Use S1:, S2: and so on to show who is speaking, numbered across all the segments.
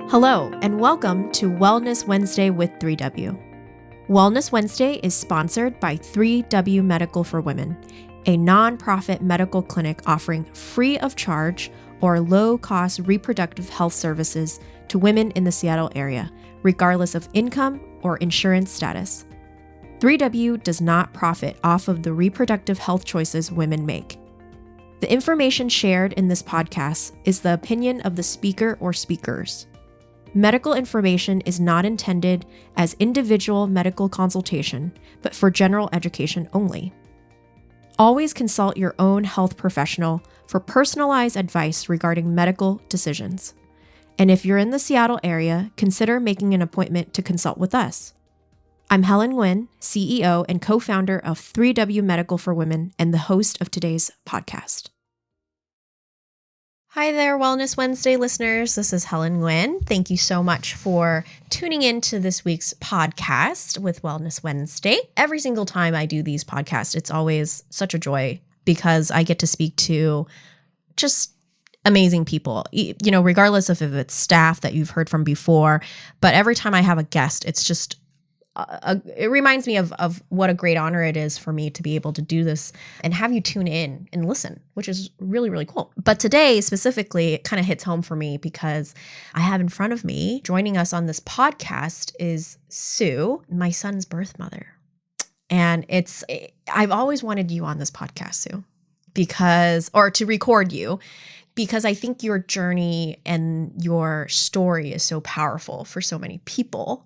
S1: Hello, and welcome to Wellness Wednesday with 3W. Wellness Wednesday is sponsored by 3W Medical for Women, a nonprofit medical clinic offering free of charge or low-cost reproductive health services to women in the Seattle area, regardless of income or insurance status. 3W does not profit off of the reproductive health choices women make. The information shared in this podcast is the opinion of the speaker or speakers. Medical information is not intended as individual medical consultation, but for general education only. Always consult your own health professional for personalized advice regarding medical decisions. And if you're in the Seattle area, consider making an appointment to consult with us. I'm Helen Nguyen, CEO and co-founder of 3W Medical for Women and the host of today's podcast. Hi there, Wellness Wednesday listeners. This is Helen Nguyen. Thank you so much for tuning in to this week's podcast with Wellness Wednesday. Every single time I do these podcasts, it's always such a joy because I get to speak to just amazing people, regardless of if it's staff that you've heard from before. But every time I have a guest, it's just it reminds me of what a great honor it is for me to be able to do this and have you tune in and listen, which is really, really cool. But today specifically, it kind of hits home for me because I have in front of me, joining us on this podcast is Sue, my son's birth mother. And I've always wanted you on this podcast, Sue, or to record you, because I think your journey and your story is so powerful for so many people.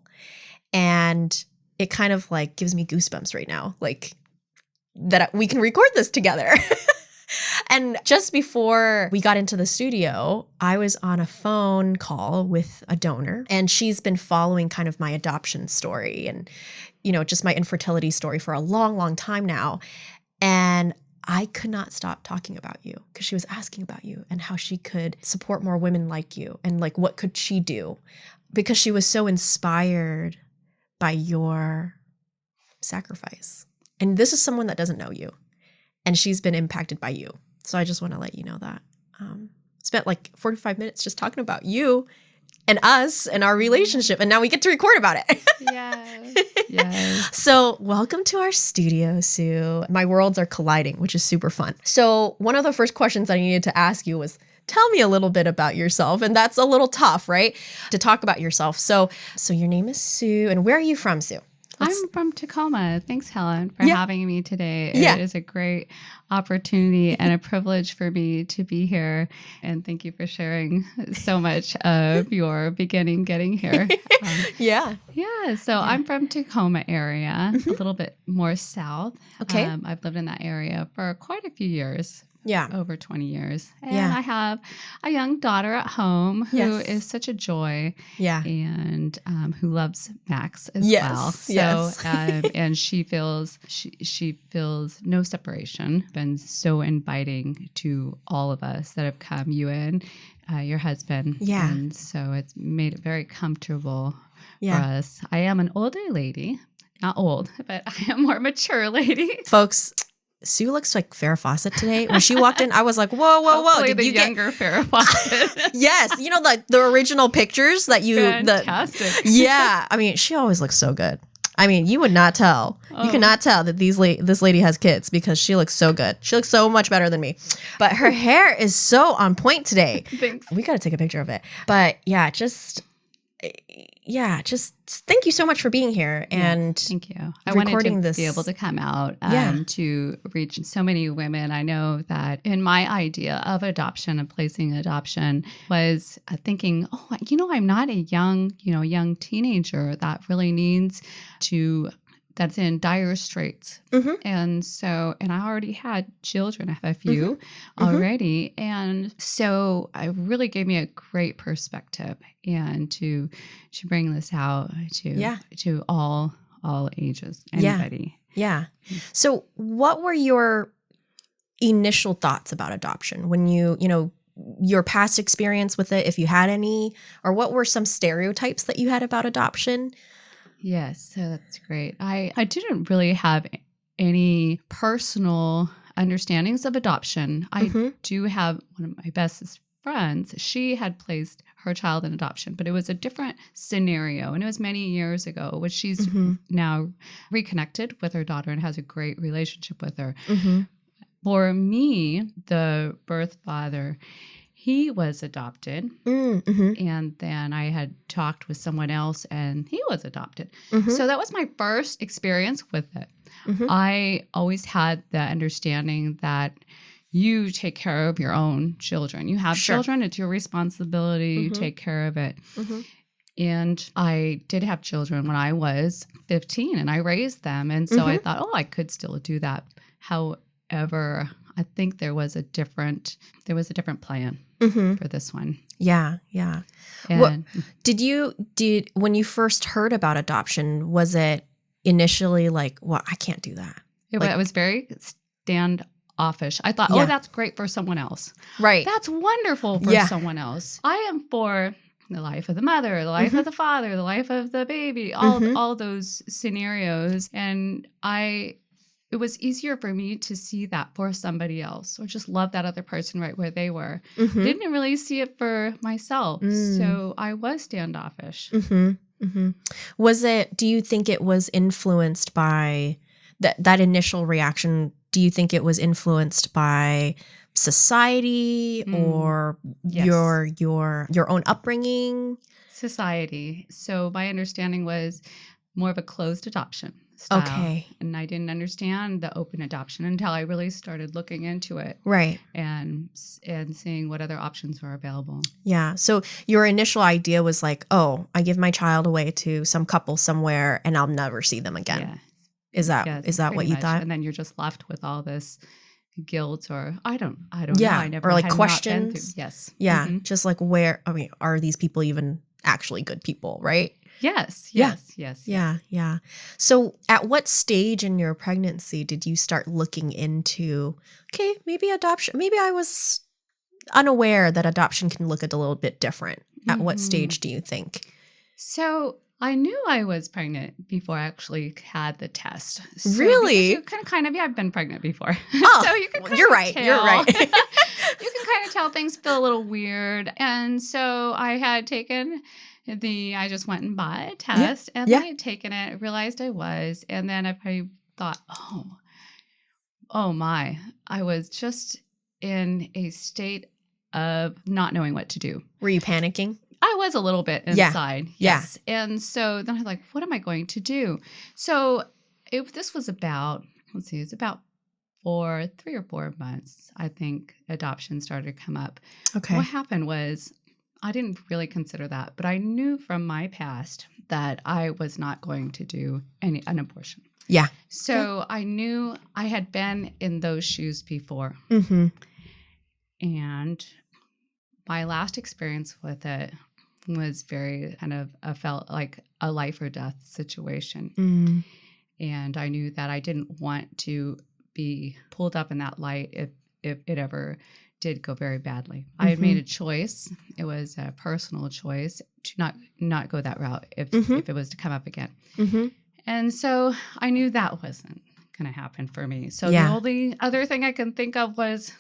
S1: And it kind of like gives me goosebumps right now, like that we can record this together. And just before we got into the studio, I was on a phone call with a donor, and she's been following kind of my adoption story and, just my infertility story for a long, long time now. And I could not stop talking about you because she was asking about you and how she could support more women like you and like what could she do, because she was so inspired by your sacrifice. And this is someone that doesn't know you, and she's been impacted by you. So I just want to let you know that. Spent like 45 minutes just talking about you and us and our relationship, and now we get to record about it. Yes. So welcome to our studio, Sue. My worlds are colliding, which is super fun. So one of the first questions I needed to ask you was, tell me a little bit about yourself. And that's a little tough, right? To talk about yourself. So your name is Sue. And where are you from, Sue?
S2: I'm from Tacoma. Thanks, Helen, for having me today. It is a great opportunity and a privilege for me to be here. And thank you for sharing so much of your beginning getting here. So I'm from Tacoma area, a little bit more south.
S1: Okay.
S2: I've lived in that area for quite a few years.
S1: Yeah.
S2: Over 20 years. And I have a young daughter at home who is such a joy.
S1: Yeah.
S2: And who loves Max as well. So, and she feels no separation. Been so inviting to all of us that have come, you and your husband. Yeah. And so it's made it very comfortable for us. I am an older lady, not old, but I am more mature lady.
S1: Folks, Sue looks like Farrah Fawcett today. When she walked in, I was like, whoa.
S2: Hopefully the younger Farrah Fawcett.
S1: Yes. Like the original pictures that you...
S2: Fantastic.
S1: I mean, she always looks so good. I mean, you would not tell. Oh. You cannot tell that this lady has kids because she looks so good. She looks so much better than me. But her hair is so on point today.
S2: Thanks.
S1: We got to take a picture of it. But just thank you so much for being here and
S2: thank you. I wanted to be able to come out to reach so many women. I know that in my idea of adoption and placing adoption was thinking, I'm not a young teenager that really needs to, that's in dire straits. Mm-hmm. And I already had children. I have a few already. And so it really gave me a great perspective and to bring this out to all ages, anybody.
S1: Yeah. So what were your initial thoughts about adoption when your past experience with it, if you had any, or what were some stereotypes that you had about adoption?
S2: Yes, so that's great. I didn't really have any personal understandings of adoption. I do have one of my best friends, she had placed her child in adoption, but it was a different scenario. And it was many years ago, which she's now reconnected with her daughter and has a great relationship with her. For me, the birth father, he was adopted. And then I had talked with someone else and he was adopted. So that was my first experience with it. I always had the understanding that you take care of your own children. You have children, it's your responsibility. You take care of it. And I did have children when I was 15 and I raised them. And so I thought, oh, I could still do that. However, I think there was a different plan for this one.
S1: Yeah. And when you first heard about adoption, was it initially like, well, I can't do that?
S2: It was very standoffish. I thought, oh, that's great for someone else.
S1: Right.
S2: That's wonderful for someone else. I am for the life of the mother, the life of the father, the life of the baby, all those scenarios. And it was easier for me to see that for somebody else or just love that other person right where they were. Didn't really see it for myself. So I was standoffish.
S1: Do you think it was influenced by that initial reaction? Do you think it was influenced by society or your own upbringing?
S2: Society. So my understanding was more of a closed adoption style. Okay. And I didn't understand the open adoption until I really started looking into it.
S1: Right.
S2: And seeing what other options were available.
S1: Yeah. So your initial idea was like, oh, I give my child away to some couple somewhere and I'll never see them again. Yeah. Is that what you thought?
S2: And then you're just left with all this guilt or I don't know. I never
S1: or like questions.
S2: Yes.
S1: Yeah. Just like are these people even actually good people, right?
S2: Yes.
S1: Yeah. So at what stage in your pregnancy did you start looking into, okay, maybe adoption, maybe I was unaware that adoption can look a little bit different. At what stage do you think?
S2: So I knew I was pregnant before I actually had the test. So
S1: really?
S2: You can kind of, I've been pregnant before.
S1: Oh,
S2: so you can kind
S1: you're
S2: of
S1: right.
S2: tell.
S1: You're right.
S2: You can kind of tell things feel a little weird. And so I had taken I just went and bought a test and I had taken it, realized I was. And then I thought, oh my, I was just in a state of not knowing what to do.
S1: Were you panicking?
S2: I was a little bit inside. Yes. Yeah. And so then I'm like, what am I going to do? So this was about, it's about 3 or 4 months, I think adoption started to come up.
S1: Okay.
S2: What happened was I didn't really consider that, but I knew from my past that I was not going to do an abortion.
S1: Yeah.
S2: So I knew I had been in those shoes before. And my last experience with it was very kind of felt like a life or death situation. And I knew that I didn't want to be pulled up in that light if it ever did go very badly. I had made a choice. It was a personal choice to not go that route if it was to come up again. And so I knew that wasn't going to happen for me. So the only other thing I can think of was,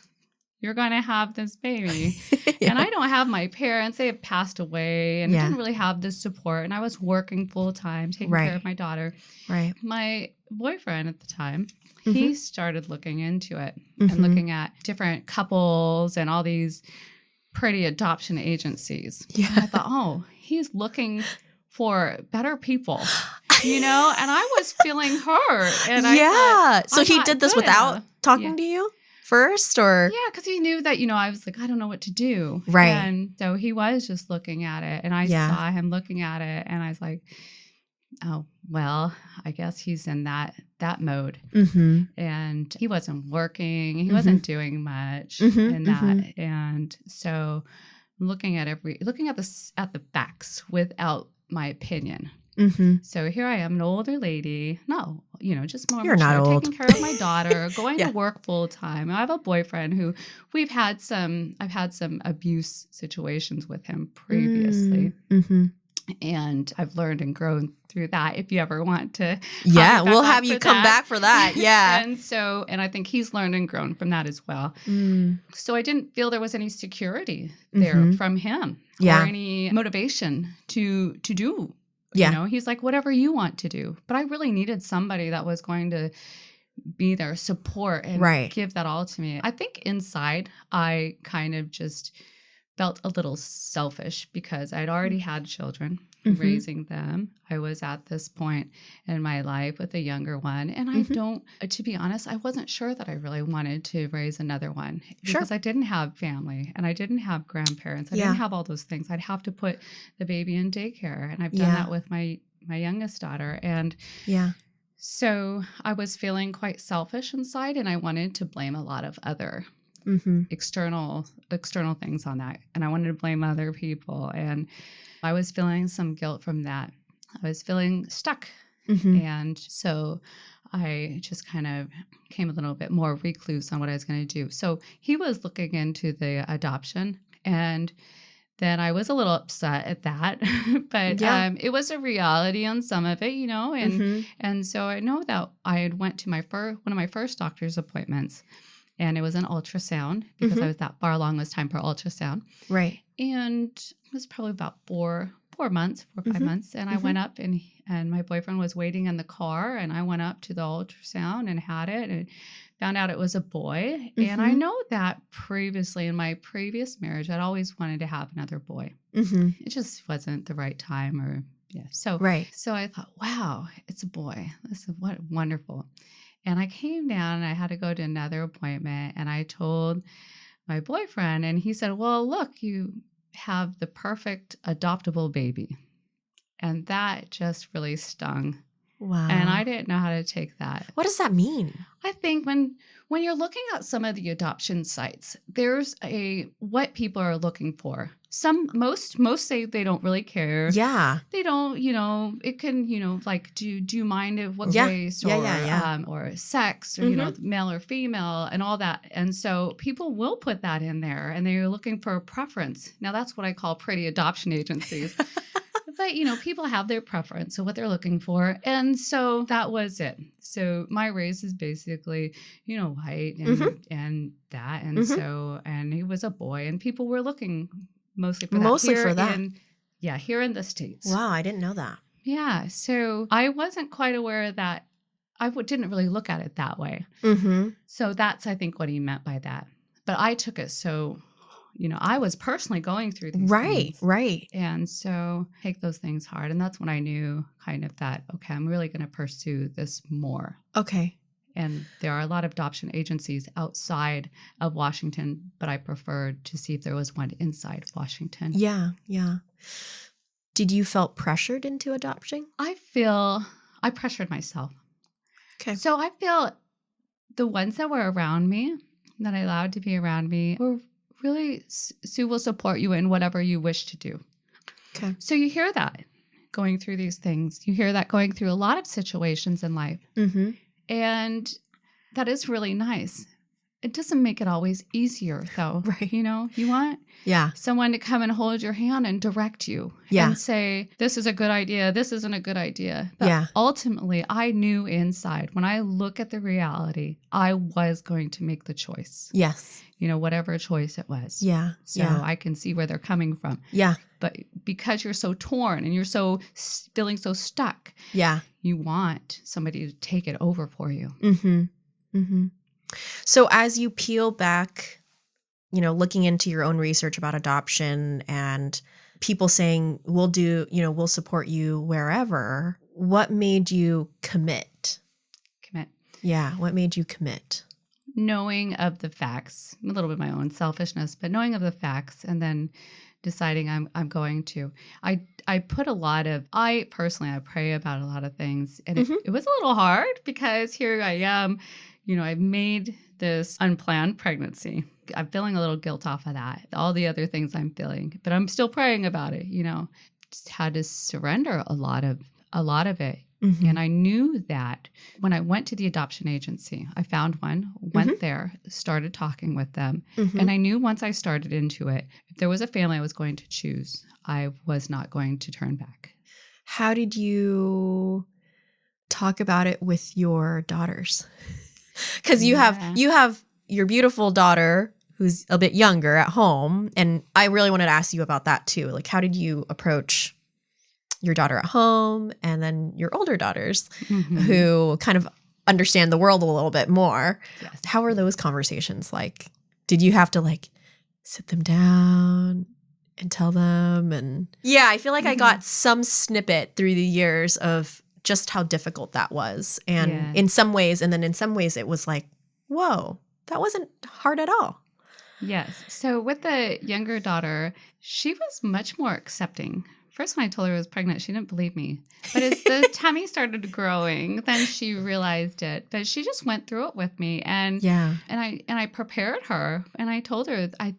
S2: you're going to have this baby. And I don't have my parents. They have passed away and I didn't really have this support. And I was working full time, taking care of my daughter.
S1: Right.
S2: My boyfriend at the time, he started looking into it and looking at different couples and all these pretty adoption agencies. Yeah. And I thought, oh, he's looking for better people, and I was feeling hurt. And I thought,
S1: so he did this without talking to you first, or?
S2: Yeah, because he knew that, I was like, I don't know what to do.
S1: Right.
S2: And so he was just looking at it and I saw him looking at it and I was like, oh, well, I guess he's in that mode. And he wasn't working. He wasn't doing much in that. And so looking at the facts without my opinion. So here I am, an older lady. No, just more.
S1: You're not old.
S2: Taking care of my daughter, going to work full time. I have a boyfriend who I've had some abuse situations with him previously. And I've learned and grown through that. If you ever want to,
S1: we'll have you come back for that. Yeah.
S2: and I think he's learned and grown from that as well. So I didn't feel there was any security there from him or any motivation to do. You know, he's like, whatever you want to do. But I really needed somebody that was going to be there, support, and give that all to me. I think inside I kind of just felt a little selfish because I'd already had children, raising them. I was at this point in my life with a younger one. And I don't, to be honest, I wasn't sure that I really wanted to raise another one because I didn't have family and I didn't have grandparents. I didn't have all those things. I'd have to put the baby in daycare. And I've done that with my youngest daughter. And so I was feeling quite selfish inside, and I wanted to blame a lot of other external things on that. And I wanted to blame other people. And I was feeling some guilt from that. I was feeling stuck. And so I just kind of became a little bit more recluse on what I was going to do. So he was looking into the adoption, and then I was a little upset at that, but it was a reality on some of it, you know, and so I know that I had went to one of my first doctor's appointments, and it was an ultrasound because I was that far along. It was time for ultrasound.
S1: Right.
S2: And it was probably about 4 months, 4 or 5 months. And I went up and my boyfriend was waiting in the car, and I went up to the ultrasound and had it and found out it was a boy. And I know that previously in my previous marriage, I'd always wanted to have another boy. It just wasn't the right time or So I thought, wow, it's a boy. This is what wonderful. And I came down and I had to go to another appointment, and I told my boyfriend, and he said, well, look, you have the perfect adoptable baby. And that just really stung.
S1: Wow.
S2: And I didn't know how to take that.
S1: What does that mean?
S2: I think when you're looking at some of the adoption sites, there's what people are looking for. Most say they don't really care.
S1: Yeah.
S2: They don't, it can, like, do you mind of what race or sex or, male or female and all that. And so people will put that in there, and they're looking for a preference. Now that's what I call pretty adoption agencies. But, people have their preference of what they're looking for. And so that was it. So my race is basically, white and that. And so, and he was a boy, and people were looking mostly for that. Here in the States.
S1: Wow, I didn't know that.
S2: Yeah. So I wasn't quite aware of that. I didn't really look at it that way. So that's, I think, what he meant by that. But I took it so... I was personally going through these things.
S1: Right.
S2: And so take those things hard. And that's when I knew kind of that, okay, I'm really going to pursue this more.
S1: Okay.
S2: And there are a lot of adoption agencies outside of Washington, but I preferred to see if there was one inside Washington.
S1: Yeah. Did you felt pressured into adopting?
S2: I pressured myself.
S1: Okay.
S2: So I feel the ones that were around me, that I allowed to be around me, were really, Sue will support you in whatever you wish to do.
S1: Okay.
S2: So you hear that going through these things. You hear that going through a lot of situations in life. And that is really nice. It doesn't make it always easier, though.
S1: Right.
S2: You want someone to come and hold your hand and direct you and say, this is a good idea. This isn't a good idea. But ultimately, I knew inside, when I look at the reality, I was going to make the choice.
S1: Yes.
S2: Whatever choice it was.
S1: Yeah.
S2: So I can see where they're coming from.
S1: Yeah.
S2: But because you're so torn and you're so feeling so stuck, you want somebody to take it over for you.
S1: So as you peel back, looking into your own research about adoption and people saying, we'll support you wherever, what made you commit? Yeah. What made you commit?
S2: Knowing of the facts, a little bit of my own selfishness, but knowing of the facts and then deciding I'm going to. I put I pray about a lot of things, and it was a little hard because here I am, I've made this unplanned pregnancy. I'm feeling a little guilt off of that, all the other things I'm feeling, but I'm still praying about it, just had to surrender a lot of it.
S1: Mm-hmm.
S2: And I knew that when I went to the adoption agency, I found one, went there, started talking with them. And I knew once I started into it, if there was a family I was going to choose, I was not going to turn back.
S1: How did you talk about it with your daughters? Because you have your beautiful daughter who's a bit younger at home. And I really wanted to ask you about that too. Like, how did you approach your daughter at home and then your older daughters who kind of understand the world a little bit more?
S2: Yes.
S1: How were those conversations like? Did you have to like sit them down and tell them? And yeah, I feel like I got some snippet through the years of just how difficult that was. And in some ways, and then in some ways it was like, whoa, that wasn't hard at all.
S2: Yes. So with the younger daughter, she was much more accepting. First, when I told her I was pregnant, she didn't believe me. But as the tummy started growing, then she realized it. But she just went through it with me, and I prepared her, and I told her I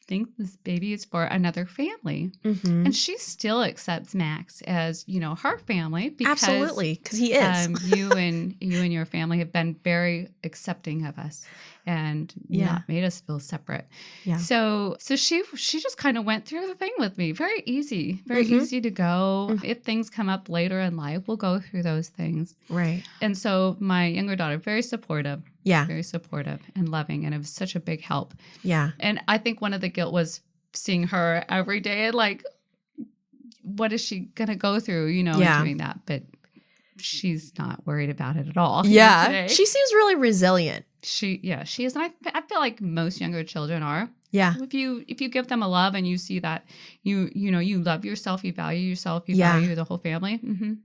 S2: think this baby is for another family, and she still accepts Max as her family because
S1: absolutely, because he is.
S2: you and your family have been very accepting of us and not made us feel separate. Yeah. So she just kind of went through the thing with me. Very easy to go. If things come up later in life, we'll go through those things.
S1: Right.
S2: And so my younger daughter, very supportive.
S1: Yeah.
S2: Very supportive and loving. And it was such a big help.
S1: Yeah.
S2: And I think one of the guilt was seeing her every day, like, what is she going to go through, and doing that. But she's not worried about it at all.
S1: Yeah.
S2: Today.
S1: She seems really resilient.
S2: She is. And I feel like most younger children are.
S1: Yeah.
S2: If you give them a love and you see that you love yourself, you value yourself, you value the whole family.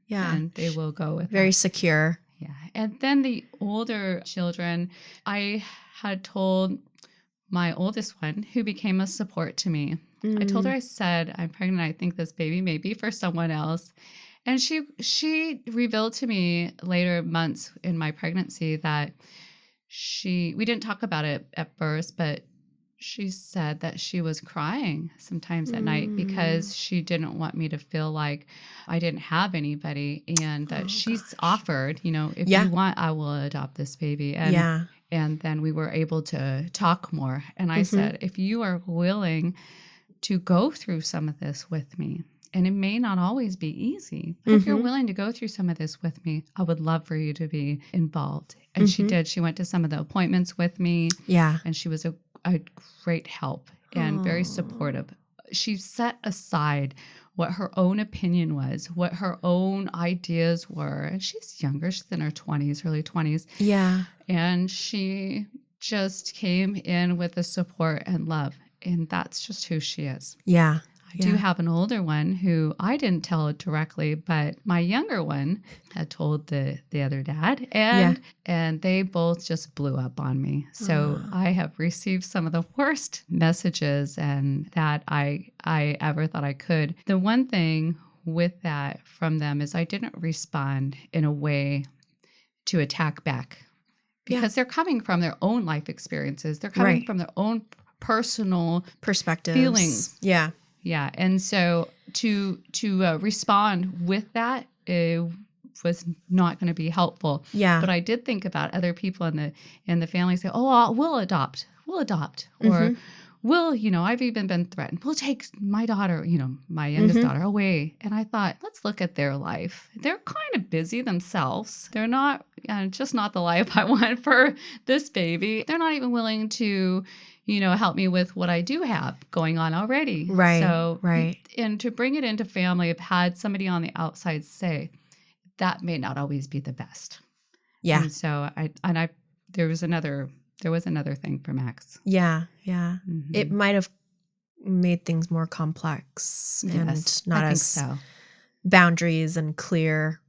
S1: Yeah.
S2: And they will go with
S1: very
S2: that.
S1: Secure.
S2: Yeah. And then the older children, I had told my oldest one, who became a support to me. I told her, I said, I'm pregnant. I think this baby may be for someone else. And she revealed to me later months in my pregnancy that we didn't talk about it at first, but she said that she was crying sometimes at night because she didn't want me to feel like I didn't have anybody, and that she's offered, if you want, I will adopt this baby. And then we were able to talk more. And I said, if you are willing to go through some of this with me, and it may not always be easy, but if you're willing to go through some of this with me, I would love for you to be involved. And she did. She went to some of the appointments with me. Yeah. And she was a great help and very supportive. She set aside what her own opinion was, what her own ideas were. And she's younger. She's in her 20s, early 20s. Yeah. And she just came in with the support and love. And that's just who she is. Yeah. I do have an older one who I didn't tell directly, but my younger one had told the other dad, and they both just blew up on me. So I have received some of the worst messages and that I ever thought I could. The one thing with that from them is I didn't respond in a way to attack back because they're coming from their own life experiences. They're coming from their own personal
S1: perspectives,
S2: feelings.
S1: Yeah.
S2: Yeah. And so to respond with that was not going to be helpful. Yeah. But I did think about other people in the family say, oh, we'll adopt. Or I've even been threatened. We'll take my daughter, my youngest daughter away. And I thought, let's look at their life. They're kind of busy themselves. They're not, just not the life I want for this baby. They're not even willing to help me with what I do have going on already. Right. So, and to bring it into family, I've had somebody on the outside say that may not always be the best. Yeah. And so there was another thing for Max.
S1: Yeah. Yeah. It might have made things more complex and not as boundaries and clear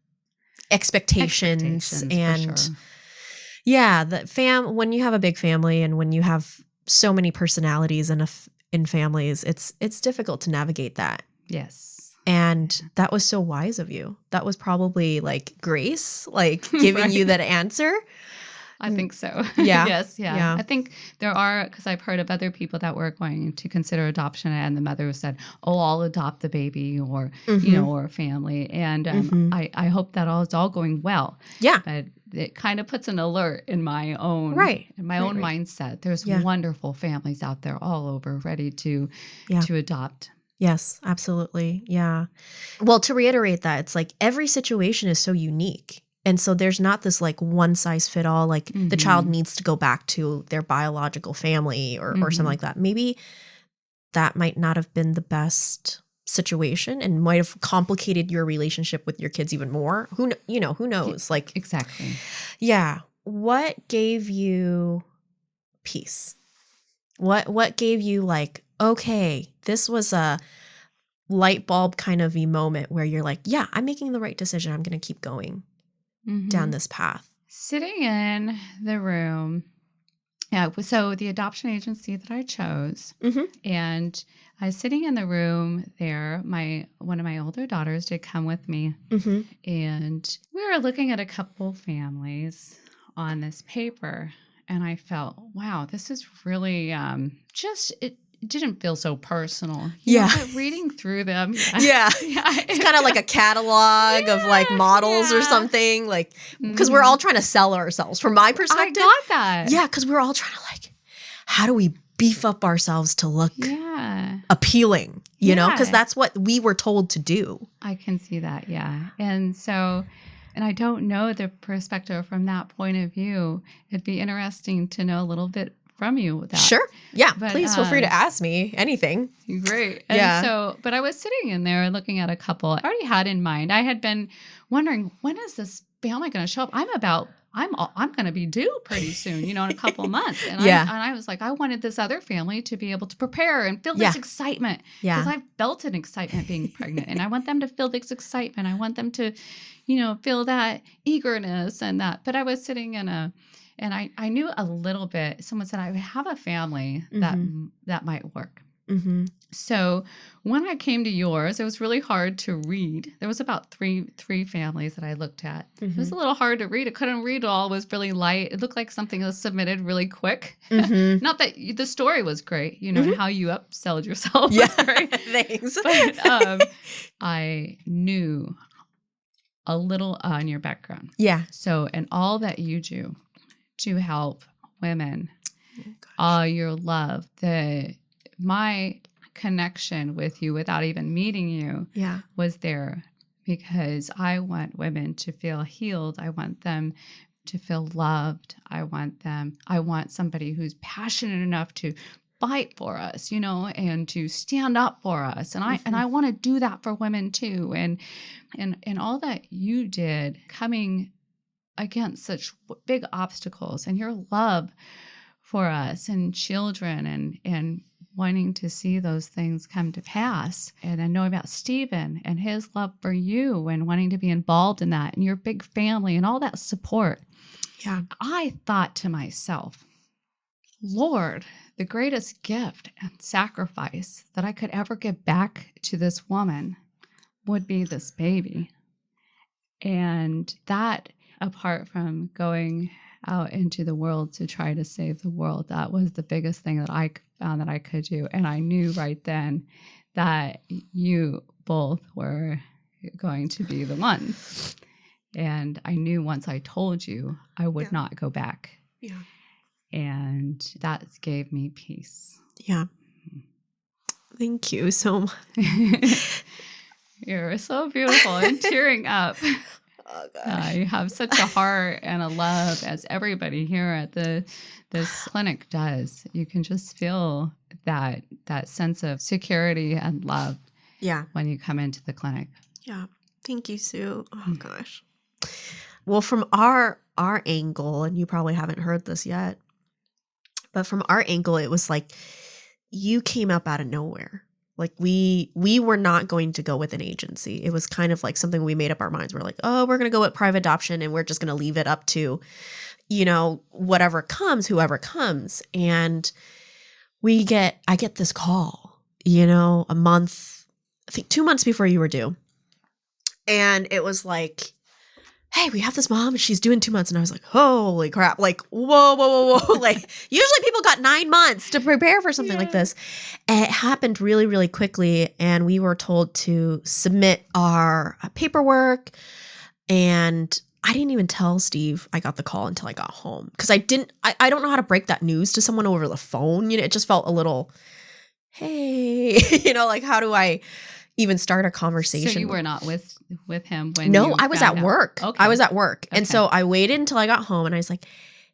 S1: expectations and
S2: for sure.
S1: Yeah, when you have a big family and when you have so many personalities in families, it's difficult to navigate that.
S2: Yes.
S1: And that was so wise of you. That was probably like grace, like giving you that answer.
S2: I think so.
S1: Yeah.
S2: Yes. Yeah. I think there are, because I've heard of other people that were going to consider adoption and the mother said, oh, I'll adopt the baby or, or a family. And I hope that it's all going well.
S1: Yeah.
S2: But it kind of puts an alert in my own, mindset. There's wonderful families out there all over ready to adopt.
S1: Yes, absolutely. Yeah. Well, to reiterate that, it's like every situation is so unique. And so there's not this like one size fit all, like the child needs to go back to their biological family or something like that. Maybe that might not have been the best situation and might have complicated your relationship with your kids even more. Who knows? Like,
S2: exactly.
S1: Yeah. What gave you peace? What gave you like, okay, this was a light bulb kind of a moment where you're like, yeah, I'm making the right decision. I'm going to keep going down this path.
S2: Sitting in the room. Yeah. So the adoption agency that I chose, and I was sitting in the room there. One of my older daughters did come with me, and we were looking at a couple families on this paper, and I felt, wow, this is really it didn't feel so personal. But reading through them.
S1: It's kind of like a catalog of like models or something, like, because we're all trying to sell ourselves. From my perspective.
S2: I got that.
S1: Yeah, because we're all trying to like, how do we beef up ourselves to look appealing, you know, because that's what we were told to do.
S2: I can see that. Yeah. And so, and I don't know the perspective from that point of view. It'd be interesting to know a little bit from you with that.
S1: Sure. Yeah. But, please feel free to ask me anything.
S2: Great. And so, but I was sitting in there looking at a couple I already had in mind. I had been wondering, when is this family going to show up? I'm going to be due pretty soon, in a couple of months. And I was like, I wanted this other family to be able to prepare and feel this excitement. Because I've felt an excitement being pregnant. And I want them to feel this excitement. I want them to, feel that eagerness and that. But I was sitting and I knew a little bit. Someone said, I have a family that might work. So when I came to yours, it was really hard to read. There was about three families that I looked at. It was a little hard to read. I couldn't read all. It was really light. It looked like something that was submitted really quick. Not that the story was great, and how you upsold yourself was great.
S1: Thanks.
S2: But I knew a little on your background.
S1: Yeah.
S2: So, and all that you do to help women, your love, my connection with you without even meeting you was there because I want women to feel healed. I want them to feel loved. I want somebody who's passionate enough to fight for us, and to stand up for us. And I want to do that for women too. And all that you did coming against such big obstacles and your love for us and children and wanting to see those things come to pass. And I know about Stephen and his love for you and wanting to be involved in that and your big family and all that support.
S1: Yeah.
S2: I thought to myself, Lord, the greatest gift and sacrifice that I could ever give back to this woman would be this baby. And that, apart from going out into the world to try to save the world, that was the biggest thing that I found that I could do. And I knew right then that you both were going to be the one. And I knew once I told you, I would not go back.
S1: Yeah.
S2: And that gave me peace.
S1: Yeah. Thank you so much.
S2: You're so beautiful and tearing up.
S1: Oh, gosh.
S2: You have such a heart and a love, as everybody here at this clinic does. You can just feel that sense of security and love when you come into the clinic.
S1: Yeah. Thank you, Sue. Oh, gosh. Well, from our angle, and you probably haven't heard this yet, but from our angle, it was like you came up out of nowhere. Like we were not going to go with an agency. It was kind of like something we made up our minds. We're like, oh, we're going to go with private adoption and we're just going to leave it up to, whatever comes, whoever comes. And I get this call, a month, I think 2 months before you were due. And it was like, hey, we have this mom and she's doing 2 months. And I was like, holy crap. Like, whoa. Like, usually people got 9 months to prepare for something like this. And it happened really, really quickly. And we were told to submit our paperwork. And I didn't even tell Steve I got the call until I got home. Because I don't know how to break that news to someone over the phone. It just felt a little, hey, like, how do I even start a conversation?
S2: So you were not with him when
S1: No, I was at work.
S2: Okay.
S1: I was at work.
S2: Okay.
S1: And so I waited until I got home and I was like,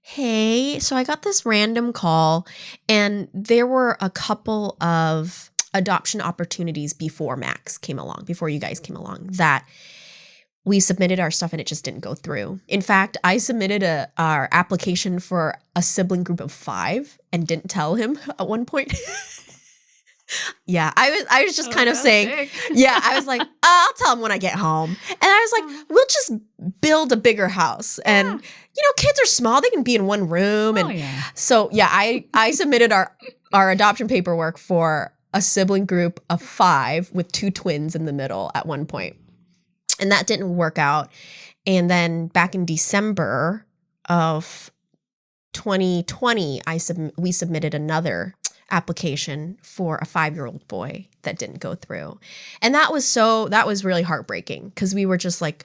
S1: hey, so I got this random call and there were a couple of adoption opportunities before Max came along, before you guys came along, that we submitted our stuff and it just didn't go through. In fact, I submitted our application for a sibling group of 5 and didn't tell him at one point. Yeah, I was just kind of saying, I was like, I'll tell him when I get home. And I was like, we'll just build a bigger house. And, kids are small. They can be in one room. And so, I submitted our adoption paperwork for a sibling group of 5 with 2 twins in the middle at one point. And that didn't work out. And then back in December of 2020, we submitted another application for a 5-year-old boy that didn't go through. And that was really heartbreaking because we were just like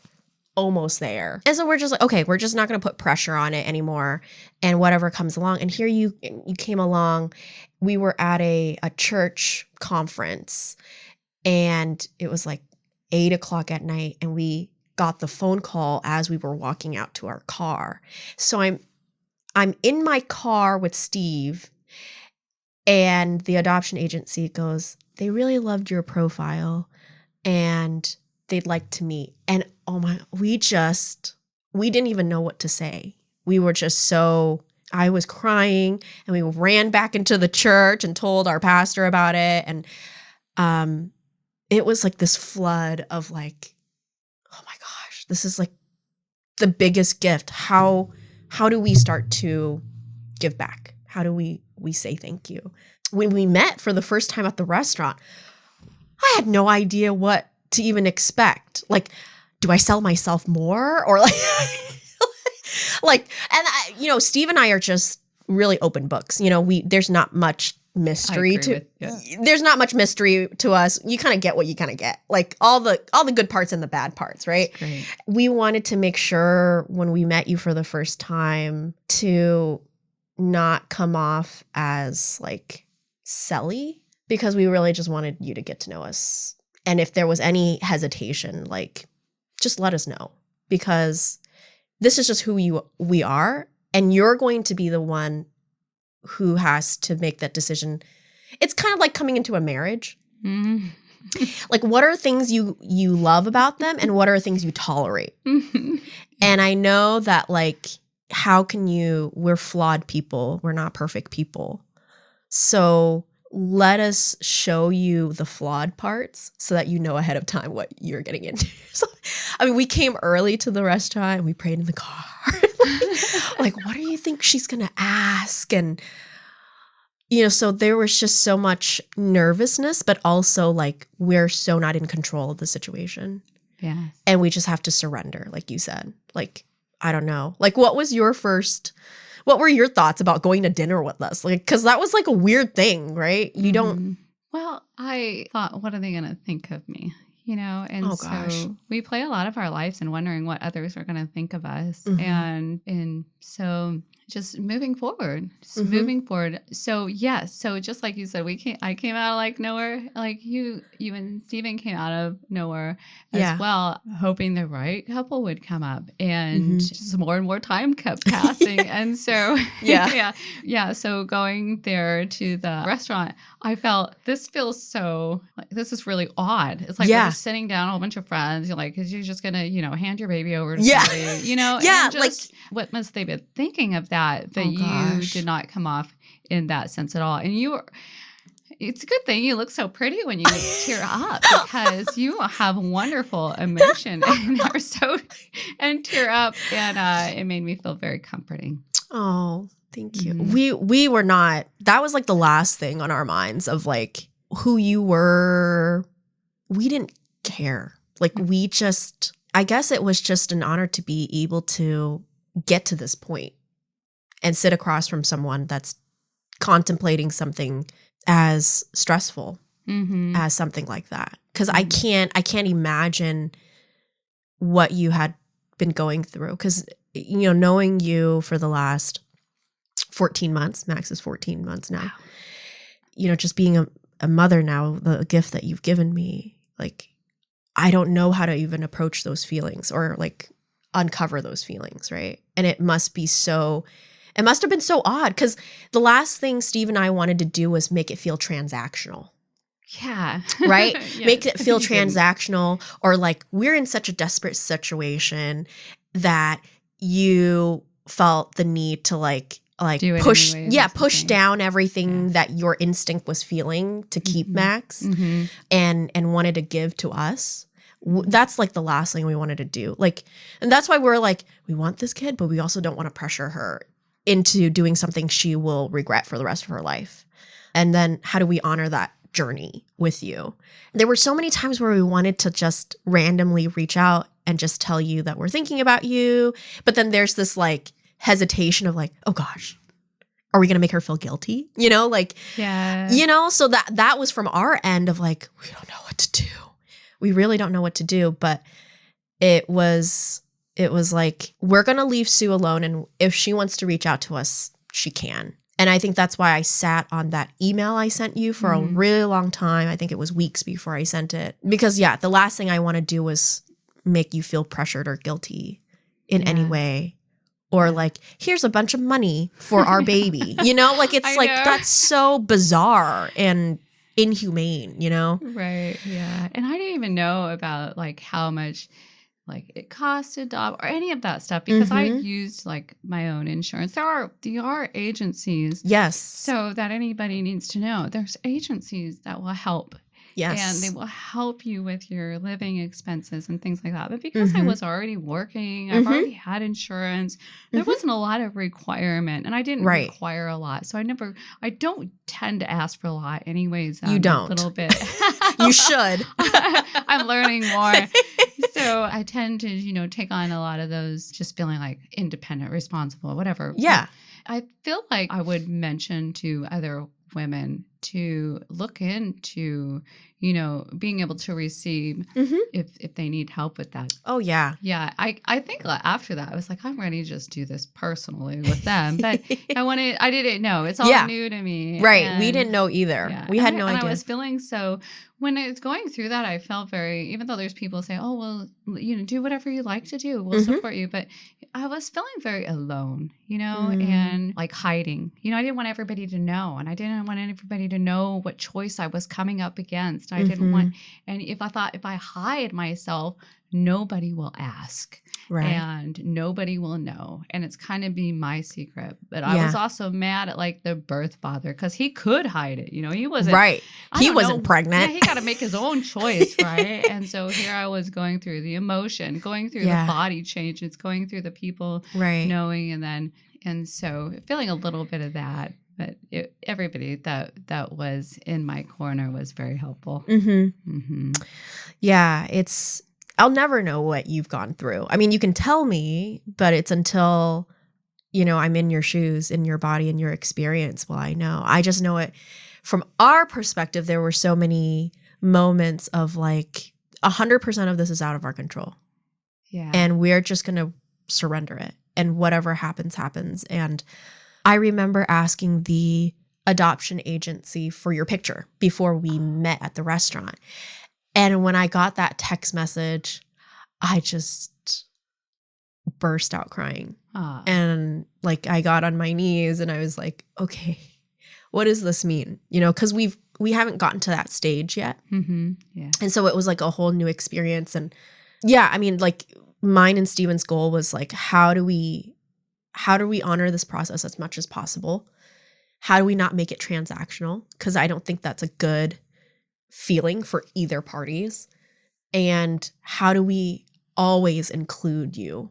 S1: almost there. And so we're just like, okay, we're just not going to put pressure on it anymore. And whatever comes along. And here you came along. We were at a church conference and it was like 8:00 at night. And we got the phone call as we were walking out to our car. So I'm in my car with Steve. And the adoption agency goes, they really loved your profile and they'd like to meet. And we didn't even know what to say. We were just I was crying and we ran back into the church and told our pastor about it. And it was like this flood of like, oh my gosh, this is like the biggest gift. How do we start to give back? How do we say thank you? When we met for the first time at the restaurant, I had no idea what to even expect. Like, do I sell myself more? Or Steve and I are just really open books. There's not much mystery there's not much mystery to us. You kind of get what you kind of get. Like all the good parts and the bad parts, right? We wanted to make sure when we met you for the first time to not come off as like selly, because we really just wanted you to get to know us. And if there was any hesitation, like just let us know, because this is just who we are. And you're going to be the one who has to make that decision. It's kind of like coming into a marriage. Mm-hmm. Like, what are things you love about them and what are things you tolerate? Mm-hmm. And I know that, like, we're flawed people. We're not perfect people. So let us show you the flawed parts so that you know ahead of time what you're getting into. So, we came early to the restaurant and we prayed in the car. like, what do you think she's going to ask? And, so there was just so much nervousness, but also like we're so not in control of the situation.
S2: Yeah.
S1: And we just have to surrender, like you said. Like, I don't know. Like, what were your thoughts about going to dinner with us? Like, because that was like a weird thing, right? You don't.
S2: Well, I thought, what are they going to think of me? And
S1: gosh.
S2: So we play a lot of our lives in wondering what others are going to think of us. Mm-hmm. And so just moving forward. So yes. So just like you said, I came out of like nowhere, like you and Steven came out of nowhere as well, hoping the right couple would come up, and just more and more time kept passing. And so, so going there to the restaurant, I felt this feels so like, this is really odd. It's like we're just sitting down, a whole bunch of friends, because you're just going to, hand your baby over to somebody, and just, what must they be thinking of that you did not come off in that sense at all. And it's a good thing you look so pretty when you tear up, because you have wonderful emotion and tear up. And it made me feel very comforting.
S1: Oh, thank you. We were not, that was like the last thing on our minds of like who you were. We didn't care. Like we just I guess it was just an honor to be able to get to this point and sit across from someone that's contemplating something as stressful as something like that. Because I can't imagine what you had been going through. Because, knowing you for the last 14 months, Max is 14 months now, just being a mother now, the gift that you've given me, like, I don't know how to even approach those feelings or like uncover those feelings, right? And it must have been so odd because the last thing Steve and I wanted to do was make it feel transactional.
S2: Yeah.
S1: Right?
S2: Yes.
S1: Make it feel transactional, or like we're in such a desperate situation that you felt the need to like push down everything that your instinct was feeling to keep Max and wanted to give to us. That's like the last thing we wanted to do. Like, and that's why we're like, we want this kid, but we also don't want to pressure her into doing something she will regret for the rest of her life. And then how do we honor that journey with you? There were so many times where we wanted to just randomly reach out and just tell you that we're thinking about you. But then there's this like hesitation of like, oh gosh, are we going to make her feel guilty? So that was from our end of like, we don't know what to do. We really don't know what to do. But it was like, we're going to leave Sue alone. And if she wants to reach out to us, she can. And I think that's why I sat on that email I sent you for a really long time. I think it was weeks before I sent it. Because, the last thing I want to do was make you feel pressured or guilty in any way. Or like, here's a bunch of money for our baby. Like it's like, that's so bizarre and inhumane,
S2: Right, yeah. And I didn't even know about like how much like it cost to adopt or any of that stuff because I used like my own insurance. There are agencies.
S1: Yes.
S2: So that anybody needs to know. There's agencies that will help.
S1: Yes.
S2: And they will help you with your living expenses and things like that. But because I was already working, I've already had insurance, there wasn't a lot of requirement. And I didn't require a lot. So I don't tend to ask for a lot anyways.
S1: You don't.
S2: A little bit.
S1: You should.
S2: I'm learning more. So I tend to, take on a lot of those just feeling like independent, responsible, whatever.
S1: Yeah.
S2: I feel like I would mention to other women to look into, being able to receive if they need help with that.
S1: Oh, yeah.
S2: Yeah. I think after that, I was like, I'm ready to just do this personally with them. But I didn't know. It's all new to me.
S1: Right.
S2: And
S1: we didn't know either. We had no idea.
S2: I was feeling so, when I was going through that, I felt very, even though there's people say, oh, well, do whatever you like to do. We'll support you. But I was feeling very alone, and like hiding. I didn't want everybody to know. And I didn't want everybody to know what choice I was coming up against. I didn't want, and if I hide myself, nobody will ask.
S1: Right.
S2: And nobody will know. And it's kind of be my secret. But I was also mad at like the birth father because he could hide it. He wasn't.
S1: Right. He wasn't pregnant.
S2: Yeah, he got to make his own choice. Right. And so here I was going through the emotion, going through the body changes, going through the people knowing. And so feeling a little bit of that. But everybody that was in my corner was very helpful.
S1: Yeah. I'll never know what you've gone through. I mean, you can tell me, but it's until, I'm in your shoes, in your body, in your experience. Well, I know. I just know it from our perspective. There were so many moments of like 100% of this is out of our control.
S2: Yeah.
S1: And we're just going to surrender it. And whatever happens, happens. And I remember asking the adoption agency for your picture before we met at the restaurant. And when I got that text message, I just burst out crying. And like I got on my knees and I was like, okay, what does this mean? Because we haven't gotten to that stage yet.
S2: Yeah.
S1: And so it was like a whole new experience. And yeah, I mean, like mine and Steven's goal was like, how do we honor this process as much as possible? How do we not make it transactional? Because I don't think that's a good feeling for either parties. And how do we always include you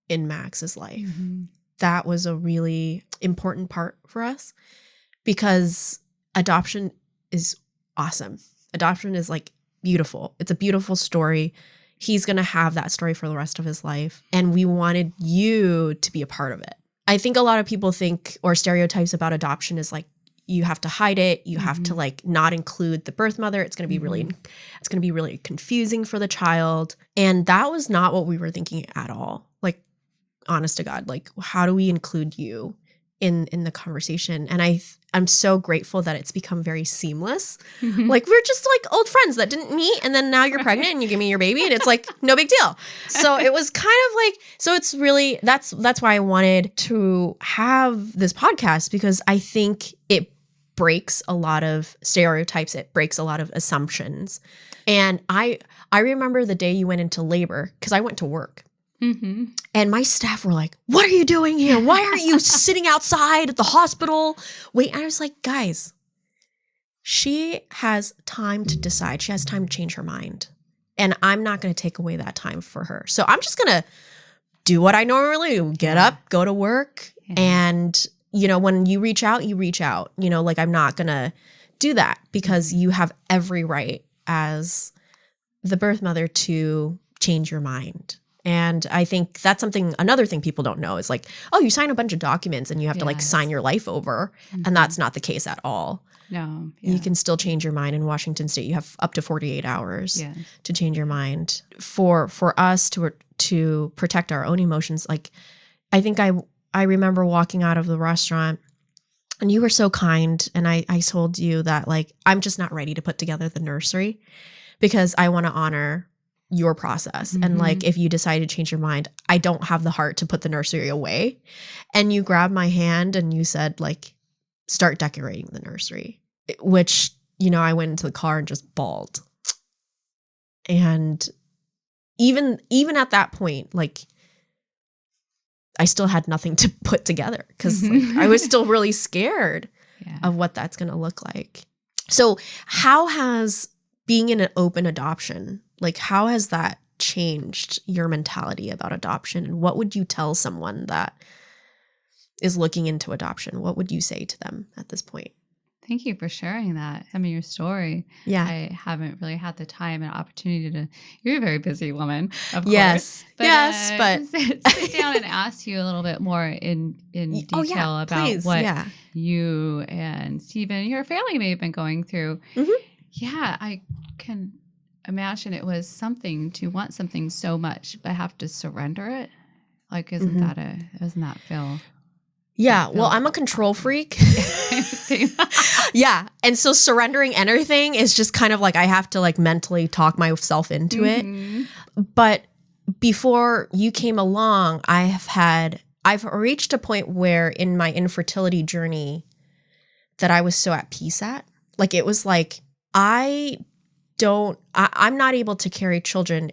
S1: in Max's life? That was a really important part for us because adoption is awesome. Adoption is like beautiful. It's a beautiful story. He's going to have that story for the rest of his life. And we wanted you to be a part of it. I think a lot of people think, or stereotypes about adoption is like, you have to hide it. You have to like not include the birth mother. It's going to be really confusing for the child. And that was not what we were thinking at all. Like, honest to God, like, how do we include you in the conversation? And I'm so grateful that it's become very seamless. Like, we're just like old friends that didn't meet, and then now you're pregnant and you give me your baby, and it's like no big deal. So it was kind of like, so it's really, that's why I wanted to have this podcast, because I think it breaks a lot of stereotypes. It breaks a lot of assumptions. And I remember the day you went into labor, because I went to work. And my staff were like, what are you doing here? Why aren't you sitting outside at the hospital? Wait, I was like, guys, she has time to decide. She has time to change her mind. And I'm not going to take away that time for her. So I'm just going to do what I normally do. Get up, go to work. And, you know, when you reach out, you reach out. You know, like, I'm not going to do that, because you have every right as the birth mother to change your mind. And I think that's another thing people don't know is like, oh, you sign a bunch of documents and you have to like sign your life over. And that's not the case at all.
S2: No.
S1: You can still change your mind. In Washington State, you have up to 48 hours to change your mind. For us to protect our own emotions, like, I think I remember walking out of the restaurant and you were so kind. And I told you that, like, I'm just not ready to put together the nursery because I want to honor your process. And like, if you decide to change your mind, I don't have the heart to put the nursery away. And you grabbed my hand and you said, like, start decorating the nursery, which, you know, I went into the car and just bawled. And even at that point, like, I still had nothing to put together, because like, I was still really scared of what that's going to look like. So how has being in an open adoption, like, how has that changed your mentality about adoption? And what would you tell someone that is looking into adoption? What would you say to them at this point?
S2: Thank you for sharing that. I mean, your story.
S1: Yeah.
S2: I haven't really had the time and opportunity to, you're a very busy woman, of
S1: course. But
S2: sit down and ask you a little bit more in detail about what you and Stephen, your family may have been going through. Yeah, I can imagine it was something to want something so much, but have to surrender it. Like, doesn't that feel?
S1: Yeah. Well, I'm a control freak. Yeah. And so surrendering anything is just kind of like, I have to like mentally talk myself into it. But before you came along, I've reached a point where in my infertility journey that I was so at peace at. Like, it was like, I'm not able to carry children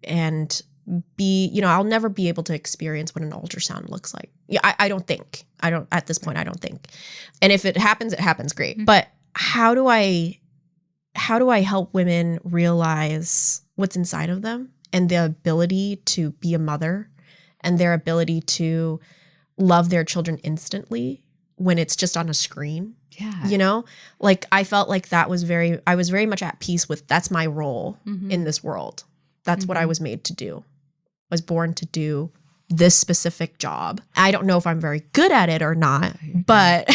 S1: and be, you know, I'll never be able to experience what an ultrasound looks like. Yeah, at this point, I don't think. And if it happens great. But how do I help women realize what's inside of them and the ability to be a mother and their ability to love their children instantly when it's just on a screen?
S2: Yeah.
S1: You know, like, I felt like I was very much at peace with, that's my role in this world. That's what I was made to do. I was born to do this specific job. I don't know if I'm very good at it or not, but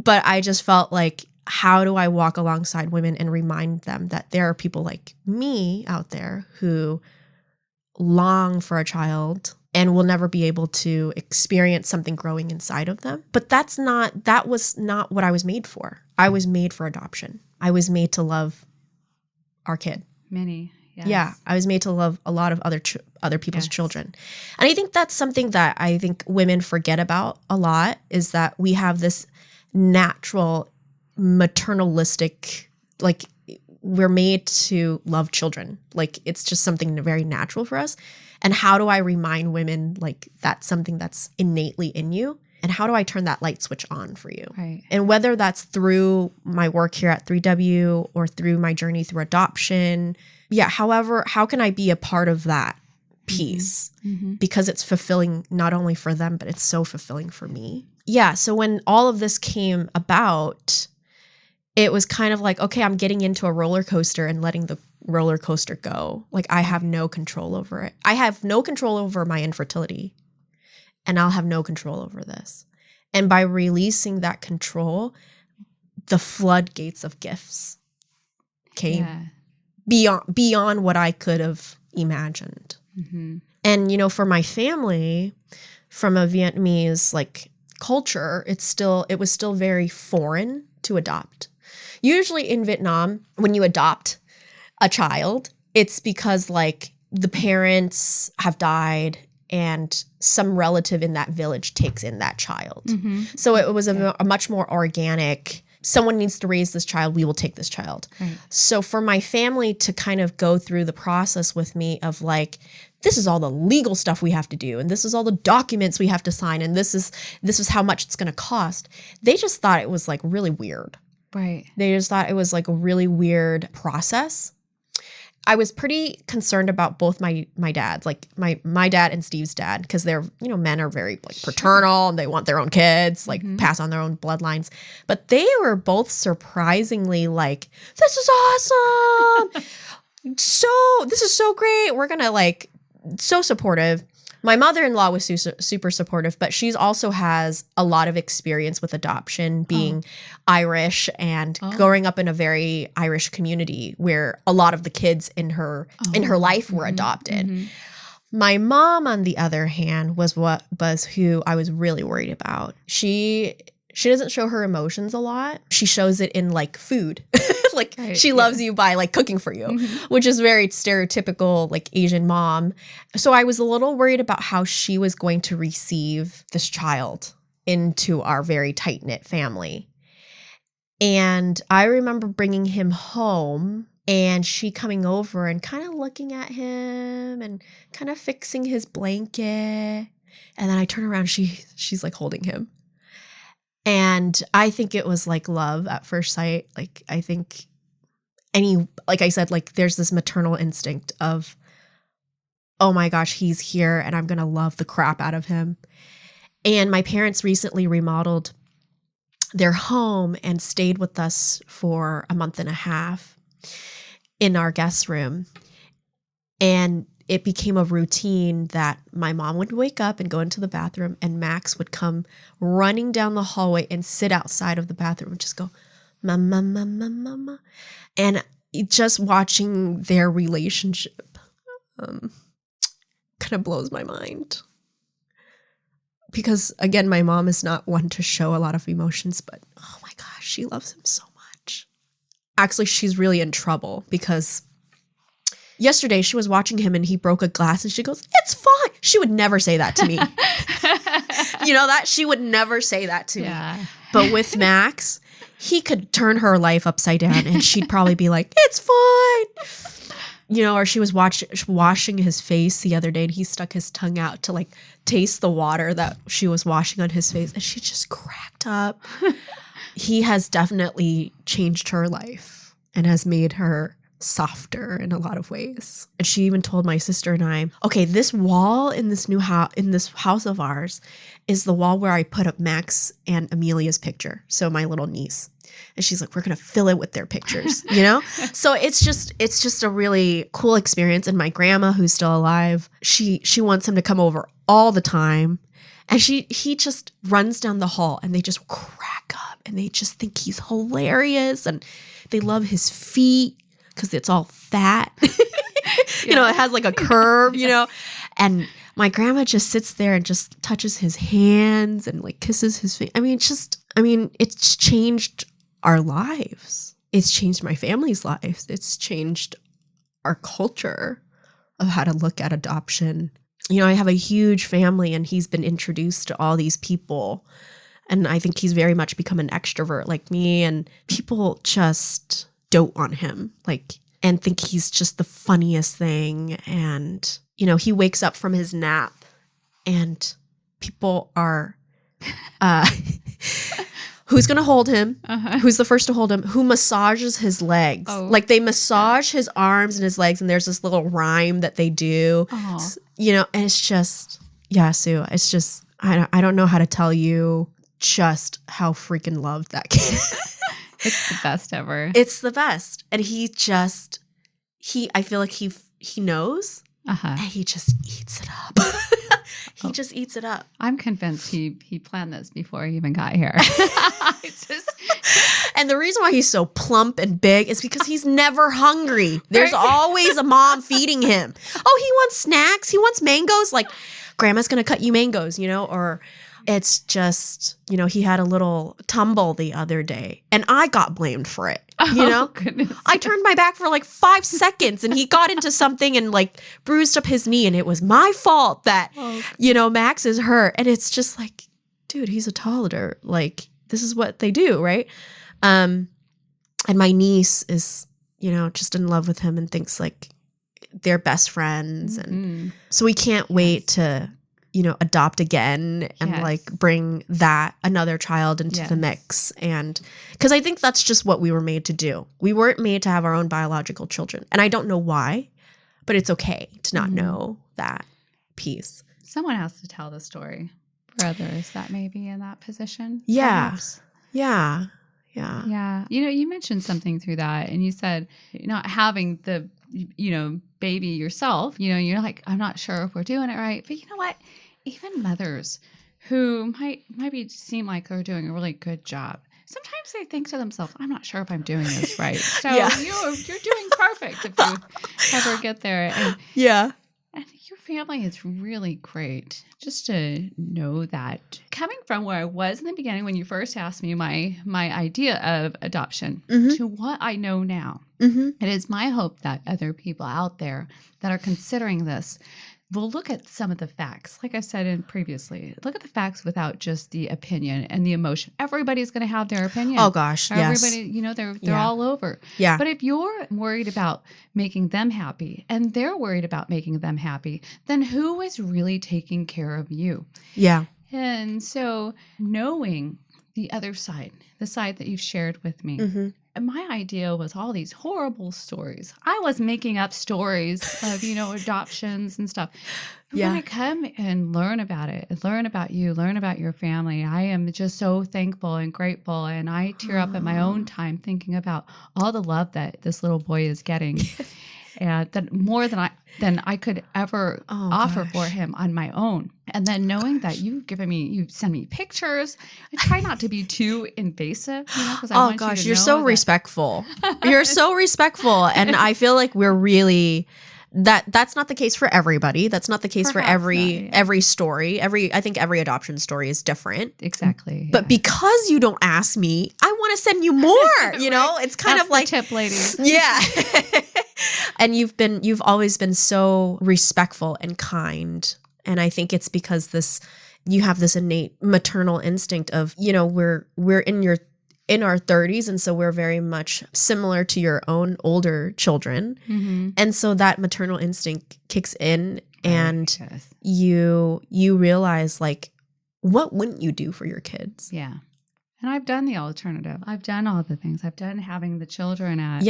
S1: I just felt like, how do I walk alongside women and remind them that there are people like me out there who long for a child and will never be able to experience something growing inside of them. But that was not what I was made for. I was made for adoption. I was made to love our kid.
S2: Many. Yes.
S1: Yeah, I was made to love a lot of other people's children. And I think that's something that I think women forget about a lot, is that we have this natural maternalistic, like, we're made to love children. Like, it's just something very natural for us. And how do I remind women, like, that's something that's innately in you? And how do I turn that light switch on for you?
S2: Right.
S1: And whether that's through my work here at 3W or through my journey through adoption, however, how can I be a part of that piece? Because it's fulfilling not only for them, but it's so fulfilling for me. Yeah, so when all of this came about, it was kind of like, okay, I'm getting into a roller coaster and letting roller coaster go. Like, I have no control over it. I have no control over my infertility, and I'll have no control over this. And by releasing that control, the floodgates of gifts came beyond what I could have imagined. Mm-hmm. And, you know, for my family, from a Vietnamese like culture, it was still very foreign to adopt. Usually in Vietnam, when you adopt a child, it's because like the parents have died and some relative in that village takes in that child. Mm-hmm. So it was a much more organic, someone needs to raise this child, we will take this child. Right. So for my family to kind of go through the process with me of like, this is all the legal stuff we have to do, and this is all the documents we have to sign, and this is how much it's going to cost. They just thought it was like really weird.
S2: Right.
S1: They just thought it was like a really weird process. I was pretty concerned about both my dads, like my dad and Steve's dad, because they're, you know, men are very like paternal and they want their own kids, like pass on their own bloodlines. But they were both surprisingly like, this is awesome. This is so great. We're going to like, so supportive. My mother-in-law was super supportive, but she's also has a lot of experience with adoption, being Irish and growing up in a very Irish community where a lot of the kids in her life were adopted. Mm-hmm. My mom, on the other hand, was who I was really worried about. She doesn't show her emotions a lot. She shows it in like food. Like she loves you by like cooking for you, which is very stereotypical like Asian mom. So I was a little worried about how she was going to receive this child into our very tight-knit family. And I remember bringing him home and she coming over and kind of looking at him and kind of fixing his blanket. And then I turn around, she's like holding him. And I think it was like love at first sight. Like, I think like I said, like there's this maternal instinct of, oh my gosh, he's here and I'm going to love the crap out of him. And my parents recently remodeled their home and stayed with us for a month and a half in our guest room. And it became a routine that my mom would wake up and go into the bathroom and Max would come running down the hallway and sit outside of the bathroom and just go, mama, mama, mama. And just watching their relationship kind of blows my mind. Because again, my mom is not one to show a lot of emotions, but oh my gosh, she loves him so much. Actually, she's really in trouble because yesterday, she was watching him and he broke a glass and she goes, it's fine. She would never say that to me. You know that? She would never say that to me. But with Max, he could turn her life upside down and she'd probably be like, it's fine. You know, or she was washing his face the other day and he stuck his tongue out to like taste the water that she was washing on his face. And she just cracked up. He has definitely changed her life and has made her softer in a lot of ways. And she even told my sister and I, okay, this wall in this new house, in this house of ours, is the wall where I put up Max and Amelia's picture. So my little niece. And she's like, we're going to fill it with their pictures, you know? So it's just a really cool experience. And my grandma, who's still alive, she wants him to come over all the time. And he just runs down the hall and they just crack up and they just think he's hilarious and they love his feet because it's all fat. You know, it has like a curve, you know? And my grandma just sits there and just touches his hands and like kisses his face. I mean, it's changed our lives. It's changed my family's lives. It's changed our culture of how to look at adoption. You know, I have a huge family and he's been introduced to all these people. And I think he's very much become an extrovert like me. And people just dote on him, like, and think he's just the funniest thing. And, you know, he wakes up from his nap and people are, who's going to hold him? Who's the first to hold him? Who massages his legs? Like they massage his arms and his legs. And there's this little rhyme that they do, you know, and it's just, yeah, Sue, it's just, I don't know how to tell you just how freaking loved that kid is.
S2: It's the best ever.
S1: It's the best. And he
S3: I feel like he knows, and he just eats it up. He just eats it up.
S2: I'm convinced he planned this before he even got here.
S3: And the reason why he's so plump and big is because he's never hungry. There's always a mom feeding him. Oh, he wants snacks. He wants mangoes. Like, grandma's going to cut you mangoes, or it's just, he had a little tumble the other day and I got blamed for it.
S2: Goodness.
S3: I turned my back for like 5 seconds and he got into something and like bruised up his knee, and it was my fault that, Max is hurt. And it's just like, dude, he's a toddler. Like, this is what they do, right? And my niece is, just in love with him and thinks like they're best friends. And so we can't wait to, adopt again and like bring that another child into the mix. And because I think that's just what we were made to do. We weren't made to have our own biological children. And I don't know why, but it's okay to not know that piece.
S2: Someone has to tell the story for others that may be in that position.
S3: Yeah.
S2: Perhaps.
S3: Yeah.
S2: You mentioned something through that, and you said not having the, baby yourself, you're like, I'm not sure if we're doing it right. But you know what? Even mothers who might seem like they're doing a really good job, sometimes they think to themselves, I'm not sure if I'm doing this right. So you're doing perfect if you ever get there. And your family is really great. Just to know that coming from where I was in the beginning when you first asked me my idea of adoption to what I know now, it is my hope that other people out there that are considering this will look at some of the facts. Like I said previously, look at the facts without just the opinion and the emotion. Everybody's going to have their opinion.
S3: Oh gosh,
S2: everybody, they're all over.
S3: Yeah.
S2: But if you're worried about making them happy and they're worried about making them happy, then who is really taking care of you?
S3: Yeah.
S2: And so knowing the other side, the side that you've shared with me, and my idea was all these horrible stories. I was making up stories of, adoptions and stuff. But when I come and learn about it, and learn about you, learn about your family, I am just so thankful and grateful. And I tear up at my own time thinking about all the love that this little boy is getting. And that more than I could ever offer for him on my own. And then knowing that you send me pictures. I try not to be too invasive, because I want you to know
S3: you're so respectful. You're so respectful, and I feel like we're really that's not the case for everybody. That's not the case for every story. I think every adoption story is different.
S2: Exactly.
S3: But because you don't ask me, I want to send you more. It's kind of like
S2: tip, ladies.
S3: Yeah. And you've always been so respectful and kind. And I think it's because you have this innate maternal instinct of, we're in our 30s, and so we're very much similar to your own older children. And so that maternal instinct kicks in, and you realize, like, what wouldn't you do for your kids?
S2: Yeah. And I've done the alternative. I've done all the things. I've done having the children at,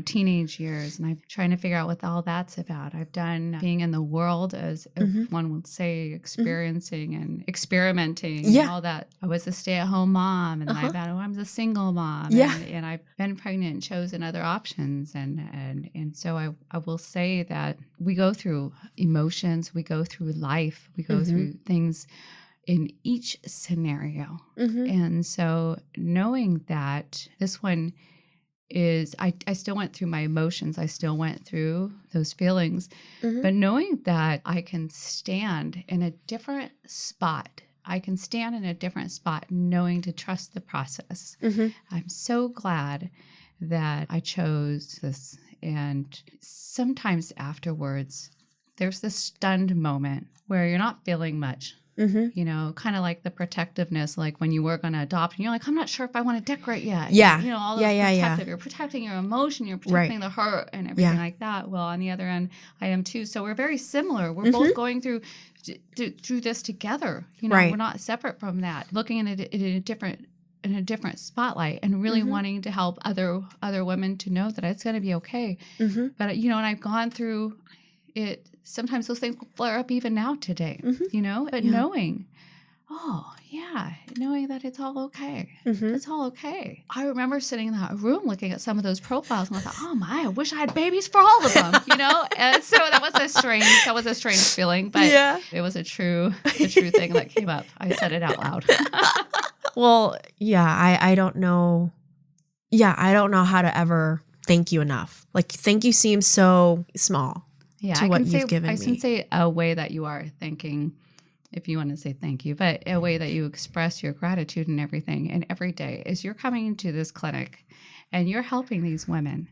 S2: teenage years, and I'm trying to figure out what all that's about. I've done being in the world, as one would say, experiencing and experimenting and all that. I was a stay-at-home mom, and I was a single mom, and I've been pregnant and chosen other options. And so I will say that we go through emotions, we go through life, we go through things in each scenario. And so knowing that this one is, I still went through my emotions. I still went through those feelings, but knowing that I can stand in a different spot. I can stand in a different spot knowing to trust the process. I'm so glad that I chose this. And sometimes afterwards, there's this stunned moment where you're not feeling much. Kind of like the protectiveness, like when you were going to adopt and you're like, I'm not sure if I want to decorate yet. All those protective. You're protecting your emotion, you're protecting the hurt and everything like that. Well, on the other end, I am too. So we're very similar. We're both going through this together. We're not separate from that. Looking at it in a different spotlight and really wanting to help other women to know that it's going to be okay. But, and I've gone through it. Sometimes those things will flare up even now today, but knowing oh, yeah, knowing that it's all okay.
S1: Mm-hmm.
S2: It's all okay. I remember sitting in that room looking at some of those profiles and I thought, oh my, I wish I had babies for all of them, And so that was a strange feeling, but it was a true thing that came up. I said it out loud.
S1: Well, yeah, I don't know. Yeah, I don't know how to ever thank you enough. Like, thank you seems so small to what you've given me.
S2: I can say a way that you are thanking, if you want to say thank you, but a way that you express your gratitude and everything and every day is you're coming into this clinic and you're helping these women.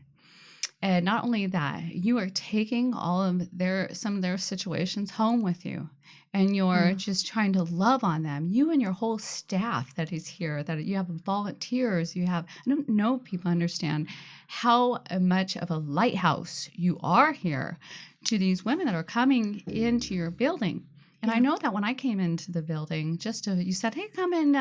S2: And not only that, you are taking some of their situations home with you. And you're just trying to love on them. You and your whole staff that is here, that you have volunteers, I don't know if people understand how much of a lighthouse you are here to these women that are coming into your building. And I know that when I came into the building, you said, hey, come and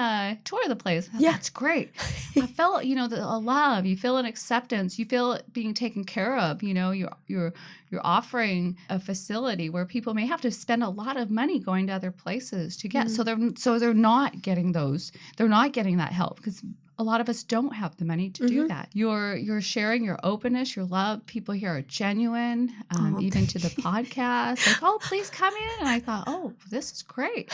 S2: tour the place. Thought, that's great. I felt, a love. You feel an acceptance. You feel being taken care of. You're offering a facility where people may have to spend a lot of money going to other places to get. So they're not getting they're not getting that help because a lot of us don't have the money to do that. You're sharing your openness, your love. People here are genuine, even to the podcast. Like, oh, please come in. And I thought, oh, this is great.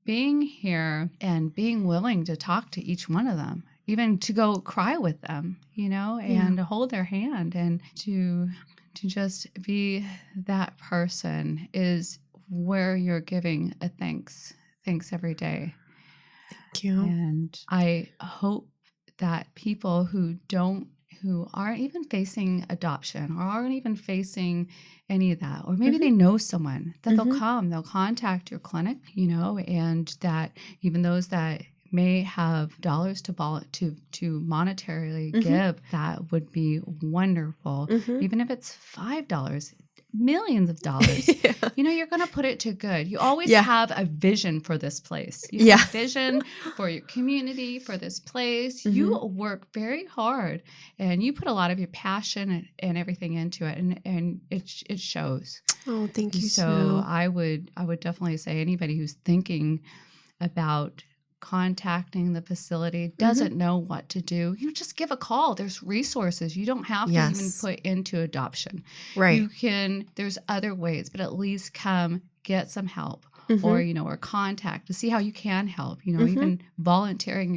S2: Being here and being willing to talk to each one of them, even to go cry with them, and to hold their hand and to just be that person is where you're giving a thanks every day.
S1: Thank you.
S2: And I hope that people who aren't even facing adoption or aren't even facing any of that, or maybe they know someone, that they'll contact your clinic, and that even those that may have dollars to monetarily give, that would be wonderful. Even if it's $5, millions of dollars, you're going to put it to good. You always have a vision for this place. You have a vision for your community, for this place. You work very hard and you put a lot of your passion and everything into it, and it shows.
S1: Oh, thank you.
S2: So I would definitely say anybody who's thinking about contacting the facility, doesn't know what to do, just give a call. There's resources. You don't have to even put into adoption.
S1: Right.
S2: There's other ways, but at least come get some help or contact to see how you can help, even volunteering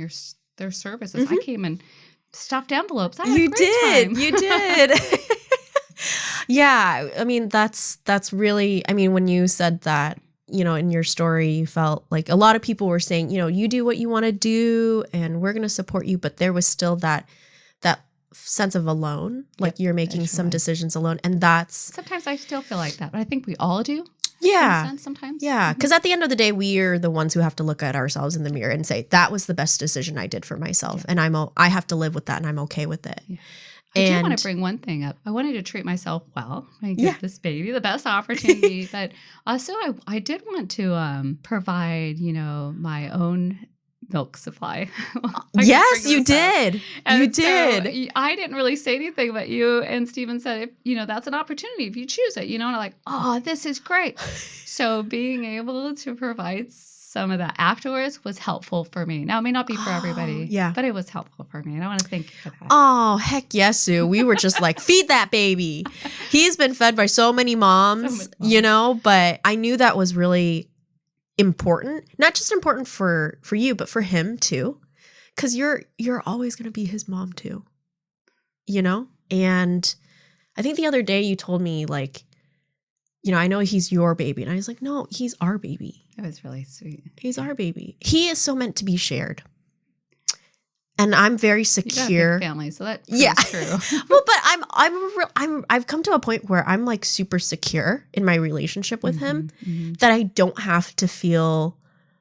S2: their services. I came and stuffed envelopes. I had a great time.
S1: You did. Yeah. I mean, that's really, when you said that, in your story, you felt like a lot of people were saying, you do what you want to do and we're going to support you. But there was still that sense of alone, like you're making some decisions alone. And
S2: sometimes I still feel like that, but I think we all do.
S1: Yeah.
S2: In a sense, sometimes.
S1: Yeah. Because at the end of the day, we are the ones who have to look at ourselves in the mirror and say, that was the best decision I did for myself. And I have to live with that and I'm okay with it. Yeah.
S2: I do want to bring one thing up. I wanted to treat myself well. I give this baby the best opportunity, but also I did want to provide, my own milk supply.
S1: Yes, you did. You did.
S2: So I didn't really say anything, but you and Stephen said, that's an opportunity if you choose it, and I'm like, oh, this is great. So being able to provide some of that afterwards was helpful for me. Now, it may not be for everybody, but it was helpful for me. And I want to thank you for that.
S1: Oh, heck yes, Sue. We were just like, feed that baby. He's been fed by so many moms, but I knew that was really important. Not just important for you, but for him too. Because you're always going to be his mom too, And I think the other day you told me like, I know he's your baby. And I was like, no, he's our baby.
S2: That was really sweet.
S1: He's our baby. He is so meant to be shared. And I'm very secure.
S2: You got a big family, so that's true.
S1: Well, but I've come to a point where I'm like super secure in my relationship with him that I don't have to feel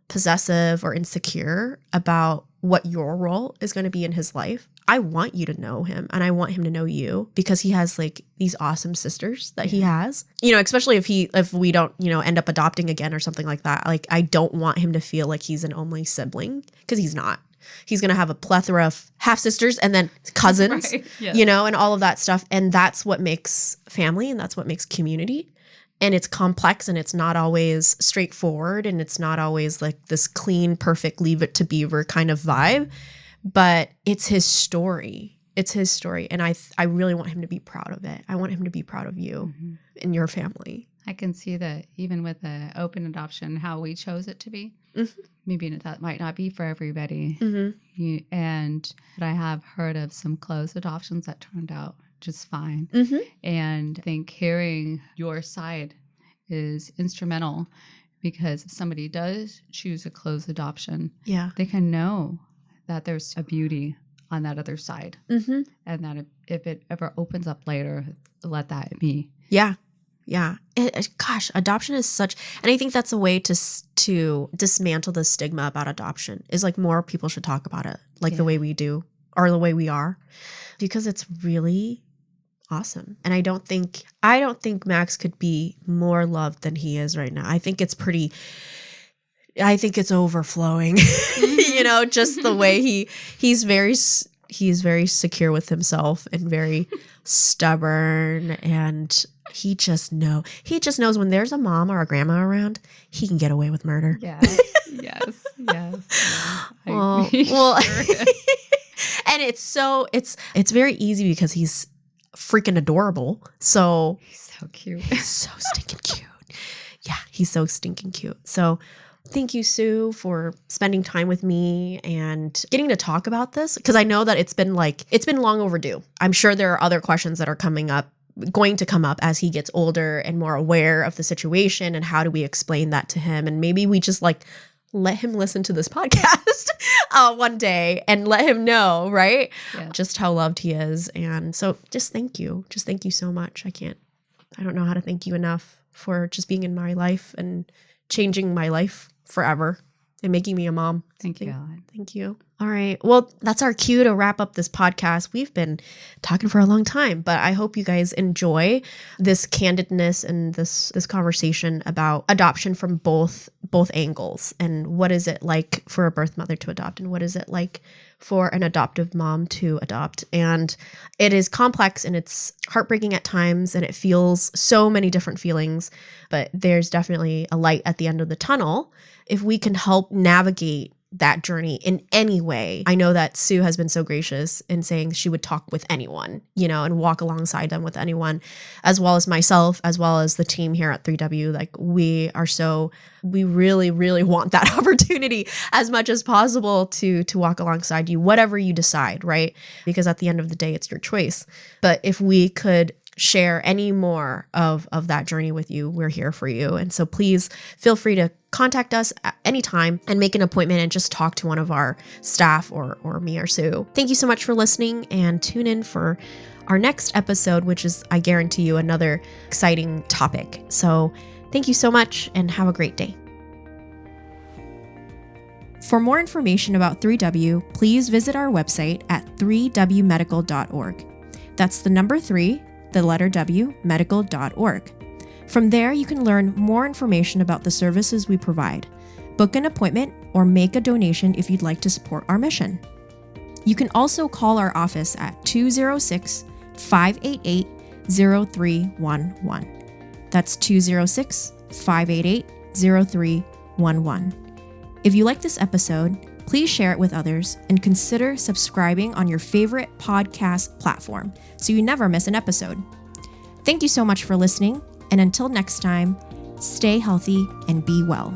S1: possessive or insecure about what your role is going to be in his life. I want you to know him and I want him to know you because he has like these awesome sisters that he has, especially if we don't, end up adopting again or something like that. Like, I don't want him to feel like he's an only sibling because he's not. He's going to have a plethora of half sisters and then cousins, and all of that stuff. And that's what makes family and that's what makes community.
S3: And it's complex and it's not always straightforward and it's not always like this clean, perfect, leave it to Beaver kind of vibe. But it's his story. It's his story. And I really want him to be proud of it. I want him to be proud of you and your family.
S2: I can see that even with the open adoption, how we chose it to be. Maybe that might not be for everybody. And I have heard of some closed adoptions that turned out just fine. And I think hearing your side is instrumental, because if somebody does choose a closed adoption, they can know that there's a beauty on that other side. And that if it ever opens up later, let that be.
S3: Yeah. Gosh, adoption is such, and I think that's a way to dismantle the stigma about adoption, is like more people should talk about it like the way we do, or the way we are, because it's really awesome. And I don't think Max could be more loved than he is right now. I think it's overflowing, just the way he's very secure with himself and very stubborn, and he just knows when there's a mom or a grandma around, he can get away with murder.
S2: Yes.
S3: Well, and it's very easy because he's freaking adorable. So
S2: he's so cute.
S3: He's so stinking cute. Yeah, he's so stinking cute. So thank you, Sue, for spending time with me and getting to talk about this, because I know that it's been long overdue. I'm sure there are other questions that are going to come up as he gets older and more aware of the situation, and how do we explain that to him? And maybe we just let him listen to this podcast one day and let him know, right? Just how loved he is. And so just thank you. Just thank you so much. I don't know how to thank you enough for just being in my life and changing my life forever and making me a mom.
S2: Thank you, Helen.
S3: Thank you. All right. Well, that's our cue to wrap up this podcast. We've been talking for a long time, but I hope you guys enjoy this candidness and this conversation about adoption from both angles, and what is it like for a birth mother to adopt, and what is it like for an adoptive mom to adopt. And it is complex and it's heartbreaking at times, and it feels so many different feelings, but there's definitely a light at the end of the tunnel if we can help navigate that journey in any way. I know that Sue has been so gracious in saying she would talk with anyone, and walk alongside them with anyone, as well as myself, as well as the team here at 3W. Like, we really, really want that opportunity as much as possible to walk alongside you, whatever you decide, right? Because at the end of the day, it's your choice. But if we could share any more of that journey with you, we're here for you. And so please feel free to contact us at any time and make an appointment and just talk to one of our staff or me or Sue. Thank you so much for listening, and tune in for our next episode, which is, I guarantee you, another exciting topic. So thank you so much and have a great day. For more information about 3W, please visit our website at 3wmedical.org. That's the number 3, the letter W, medical.org. From there, you can learn more information about the services we provide, book an appointment, or make a donation if you'd like to support our mission. You can also call our office at 206-588-0311. That's 206-588-0311. If you like this episode, please share it with others and consider subscribing on your favorite podcast platform so you never miss an episode. Thank you so much for listening, and until next time, stay healthy and be well.